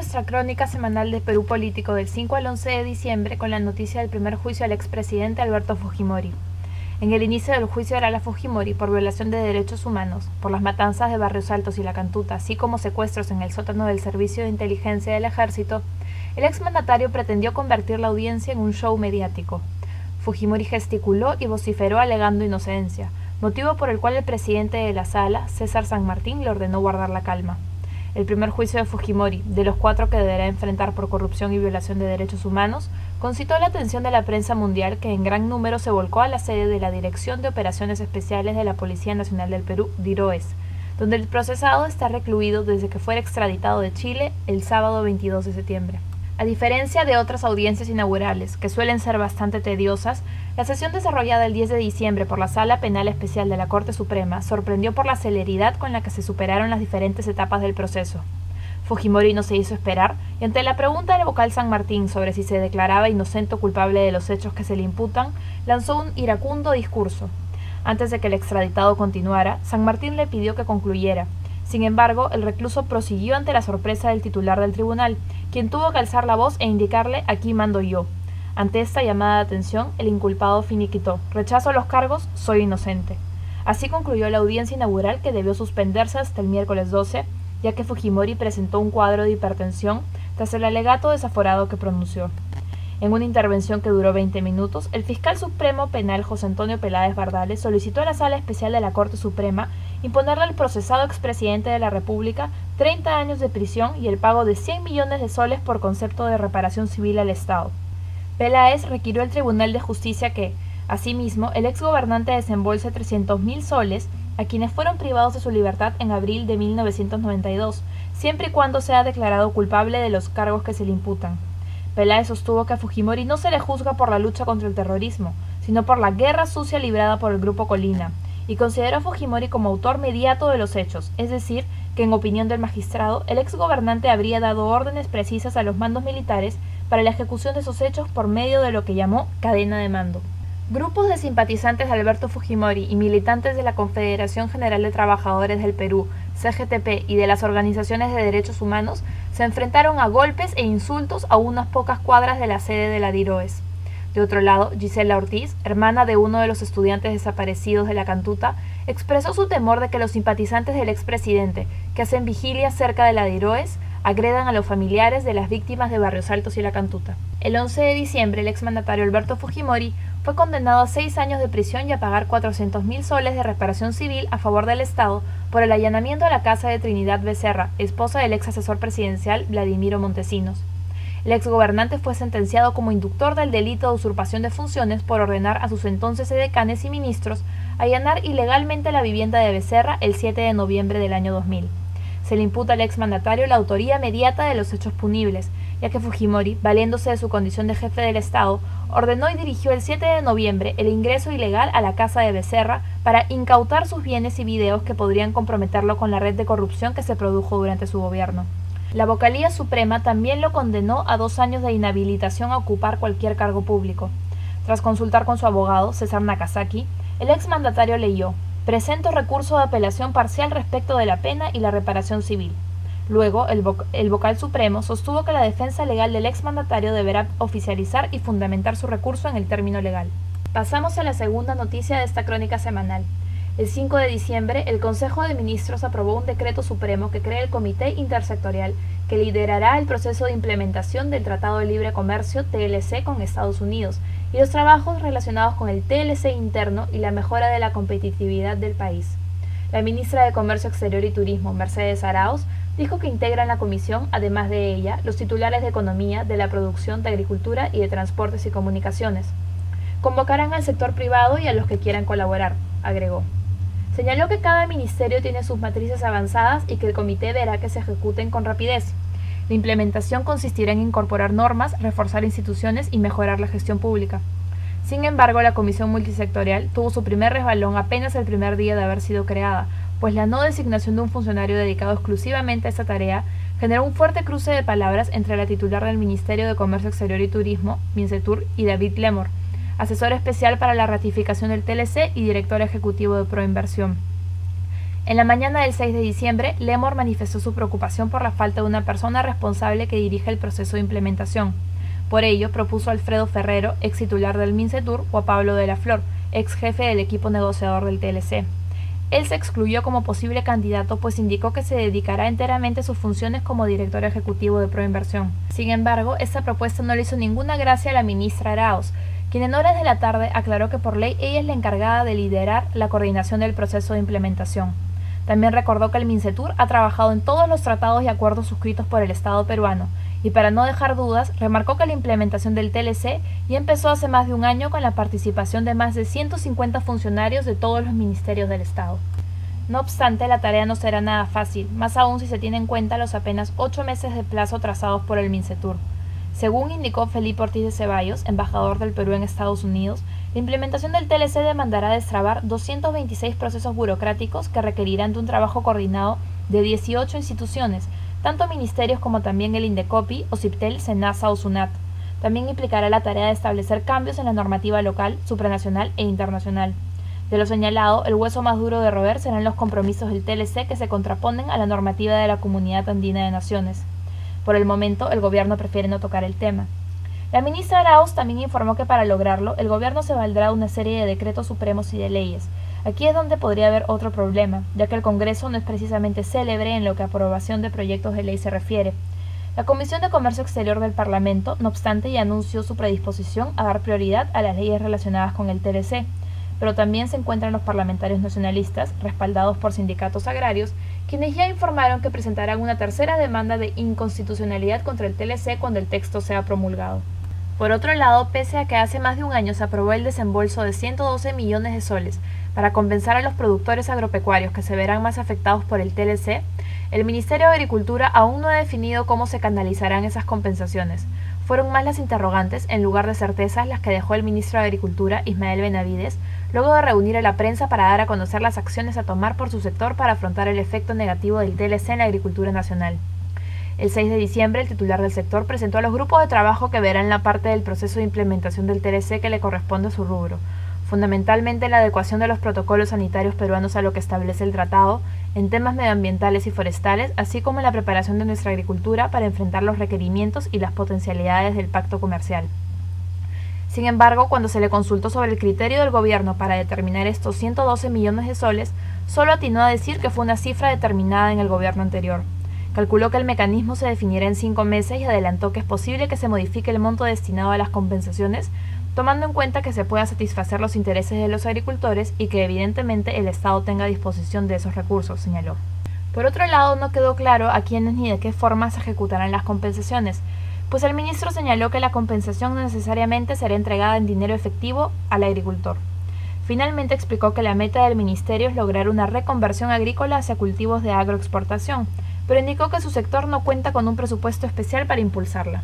nuestra crónica semanal de Perú Político del 5 al 11 de diciembre con la noticia del primer juicio al expresidente Alberto Fujimori. En el inicio del juicio oral a Fujimori por violación de derechos humanos, por las matanzas de Barrios Altos y La Cantuta, así como secuestros en el sótano del Servicio de Inteligencia del Ejército, el exmandatario pretendió convertir la audiencia en un show mediático. Fujimori gesticuló y vociferó alegando inocencia, motivo por el cual el presidente de la sala, César San Martín, le ordenó guardar la calma. El primer juicio de Fujimori, de los 4 que deberá enfrentar por corrupción y violación de derechos humanos, concitó la atención de la prensa mundial que en gran número se volcó a la sede de la Dirección de Operaciones Especiales de la Policía Nacional del Perú, DIROES, donde el procesado está recluido desde que fuera extraditado de Chile el sábado 22 de septiembre. A diferencia de otras audiencias inaugurales, que suelen ser bastante tediosas, la sesión desarrollada el 10 de diciembre por la Sala Penal Especial de la Corte Suprema sorprendió por la celeridad con la que se superaron las diferentes etapas del proceso. Fujimori no se hizo esperar y ante la pregunta del vocal San Martín sobre si se declaraba inocente o culpable de los hechos que se le imputan, lanzó un iracundo discurso. Antes de que el extraditado continuara, San Martín le pidió que concluyera. Sin embargo, el recluso prosiguió ante la sorpresa del titular del tribunal, quien tuvo que alzar la voz e indicarle «aquí mando yo». Ante esta llamada de atención, el inculpado finiquitó «rechazo los cargos, soy inocente». Así concluyó la audiencia inaugural que debió suspenderse hasta el miércoles 12, ya que Fujimori presentó un cuadro de hipertensión tras el alegato desaforado que pronunció. En una intervención que duró 20 minutos, el fiscal supremo penal José Antonio Peláez Bardales solicitó a la Sala Especial de la Corte Suprema imponerle al procesado expresidente de la República 30 años de prisión y el pago de 100 millones de soles por concepto de reparación civil al Estado. Peláez requirió al Tribunal de Justicia que, asimismo, el exgobernante desembolse 300.000 soles a quienes fueron privados de su libertad en abril de 1992, siempre y cuando sea declarado culpable de los cargos que se le imputan. Peláez sostuvo que a Fujimori no se le juzga por la lucha contra el terrorismo, sino por la guerra sucia librada por el Grupo Colina, y consideró a Fujimori como autor mediato de los hechos, es decir, que en opinión del magistrado, el exgobernante habría dado órdenes precisas a los mandos militares para la ejecución de esos hechos por medio de lo que llamó cadena de mando. Grupos de simpatizantes de Alberto Fujimori y militantes de la Confederación General de Trabajadores del Perú, CGTP, y de las organizaciones de derechos humanos se enfrentaron a golpes e insultos a unas pocas cuadras de la sede de la DIROES. De otro lado, Gisela Ortiz, hermana de uno de los estudiantes desaparecidos de La Cantuta, expresó su temor de que los simpatizantes del expresidente, que hacen vigilia cerca de la DIROES, agredan a los familiares de las víctimas de Barrios Altos y La Cantuta. El 11 de diciembre, el exmandatario Alberto Fujimori fue condenado a 6 años de prisión y a pagar 400.000 soles de reparación civil a favor del Estado por el allanamiento a la casa de Trinidad Becerra, esposa del ex asesor presidencial Vladimiro Montesinos. El exgobernante fue sentenciado como inductor del delito de usurpación de funciones por ordenar a sus entonces edecanes y ministros allanar ilegalmente la vivienda de Becerra el 7 de noviembre del año 2000. Se le imputa al exmandatario la autoría mediata de los hechos punibles, ya que Fujimori, valiéndose de su condición de jefe del Estado, ordenó y dirigió el 7 de noviembre el ingreso ilegal a la casa de Becerra para incautar sus bienes y videos que podrían comprometerlo con la red de corrupción que se produjo durante su gobierno. La Vocalía Suprema también lo condenó a 2 años de inhabilitación a ocupar cualquier cargo público. Tras consultar con su abogado, César Nakazaki, el exmandatario leyó: «Presento recurso de apelación parcial respecto de la pena y la reparación civil». Luego, el vocal supremo sostuvo que la defensa legal del exmandatario deberá oficializar y fundamentar su recurso en el término legal. Pasamos a la segunda noticia de esta crónica semanal. El 5 de diciembre, el Consejo de Ministros aprobó un decreto supremo que crea el Comité Intersectorial que liderará el proceso de implementación del Tratado de Libre Comercio TLC con Estados Unidos y los trabajos relacionados con el TLC interno y la mejora de la competitividad del país. La ministra de Comercio Exterior y Turismo, Mercedes Arauz, dijo que integran la comisión, además de ella, los titulares de Economía, de la Producción, de Agricultura y de Transportes y Comunicaciones. Convocarán al sector privado y a los que quieran colaborar, agregó. Señaló que cada ministerio tiene sus matrices avanzadas y que el comité verá que se ejecuten con rapidez. La implementación consistirá en incorporar normas, reforzar instituciones y mejorar la gestión pública. Sin embargo, la Comisión Multisectorial tuvo su primer resbalón apenas el primer día de haber sido creada, pues la no designación de un funcionario dedicado exclusivamente a esta tarea generó un fuerte cruce de palabras entre la titular del Ministerio de Comercio Exterior y Turismo, Mincetur, y David Lemor, asesor especial para la ratificación del TLC y director ejecutivo de Proinversión. En la mañana del 6 de diciembre, Lemor manifestó su preocupación por la falta de una persona responsable que dirija el proceso de implementación. Por ello, propuso a Alfredo Ferrero, ex titular del Mincetur, o a Pablo de la Flor, ex jefe del equipo negociador del TLC. Él se excluyó como posible candidato, pues indicó que se dedicará enteramente a sus funciones como director ejecutivo de Proinversión. Sin embargo, esta propuesta no le hizo ninguna gracia a la ministra Arauz, quien en horas de la tarde aclaró que por ley ella es la encargada de liderar la coordinación del proceso de implementación. También recordó que el Mincetur ha trabajado en todos los tratados y acuerdos suscritos por el Estado peruano, y para no dejar dudas, remarcó que la implementación del TLC ya empezó hace más de un año con la participación de más de 150 funcionarios de todos los ministerios del Estado. No obstante, la tarea no será nada fácil, más aún si se tiene en cuenta los apenas 8 meses de plazo trazados por el Mincetur. Según indicó Felipe Ortiz de Ceballos, embajador del Perú en Estados Unidos, la implementación del TLC demandará destrabar 226 procesos burocráticos que requerirán de un trabajo coordinado de 18 instituciones, tanto ministerios como también el Indecopi, OCIPTEL, SENASA o SUNAT. También implicará la tarea de establecer cambios en la normativa local, supranacional e internacional. De lo señalado, el hueso más duro de roer serán los compromisos del TLC que se contraponen a la normativa de la Comunidad Andina de Naciones. Por el momento, el gobierno prefiere no tocar el tema. La ministra Arauz también informó que para lograrlo, el gobierno se valdrá de una serie de decretos supremos y de leyes. Aquí es donde podría haber otro problema, ya que el Congreso no es precisamente célebre en lo que a aprobación de proyectos de ley se refiere. La Comisión de Comercio Exterior del Parlamento, no obstante, ya anunció su predisposición a dar prioridad a las leyes relacionadas con el TLC, pero también se encuentran los parlamentarios nacionalistas, respaldados por sindicatos agrarios, quienes ya informaron que presentarán una tercera demanda de inconstitucionalidad contra el TLC cuando el texto sea promulgado. Por otro lado, pese a que hace más de un año se aprobó el desembolso de 112 millones de soles para compensar a los productores agropecuarios que se verán más afectados por el TLC, el Ministerio de Agricultura aún no ha definido cómo se canalizarán esas compensaciones. Fueron más las interrogantes, en lugar de certezas, las que dejó el ministro de Agricultura, Ismael Benavides, luego de reunir a la prensa para dar a conocer las acciones a tomar por su sector para afrontar el efecto negativo del TLC en la agricultura nacional. El 6 de diciembre, el titular del sector presentó a los grupos de trabajo que verán la parte del proceso de implementación del TLC que le corresponde a su rubro, fundamentalmente la adecuación de los protocolos sanitarios peruanos a lo que establece el tratado, en temas medioambientales y forestales, así como en la preparación de nuestra agricultura para enfrentar los requerimientos y las potencialidades del pacto comercial. Sin embargo, cuando se le consultó sobre el criterio del gobierno para determinar estos 112 millones de soles, solo atinó a decir que fue una cifra determinada en el gobierno anterior. Calculó que el mecanismo se definirá en 5 meses y adelantó que es posible que se modifique el monto destinado a las compensaciones, tomando en cuenta que se pueda satisfacer los intereses de los agricultores y que evidentemente el Estado tenga disposición de esos recursos, señaló. Por otro lado, no quedó claro a quiénes ni de qué forma se ejecutarán las compensaciones, pues el ministro señaló que la compensación no necesariamente será entregada en dinero efectivo al agricultor. Finalmente explicó que la meta del ministerio es lograr una reconversión agrícola hacia cultivos de agroexportación, pero indicó que su sector no cuenta con un presupuesto especial para impulsarla.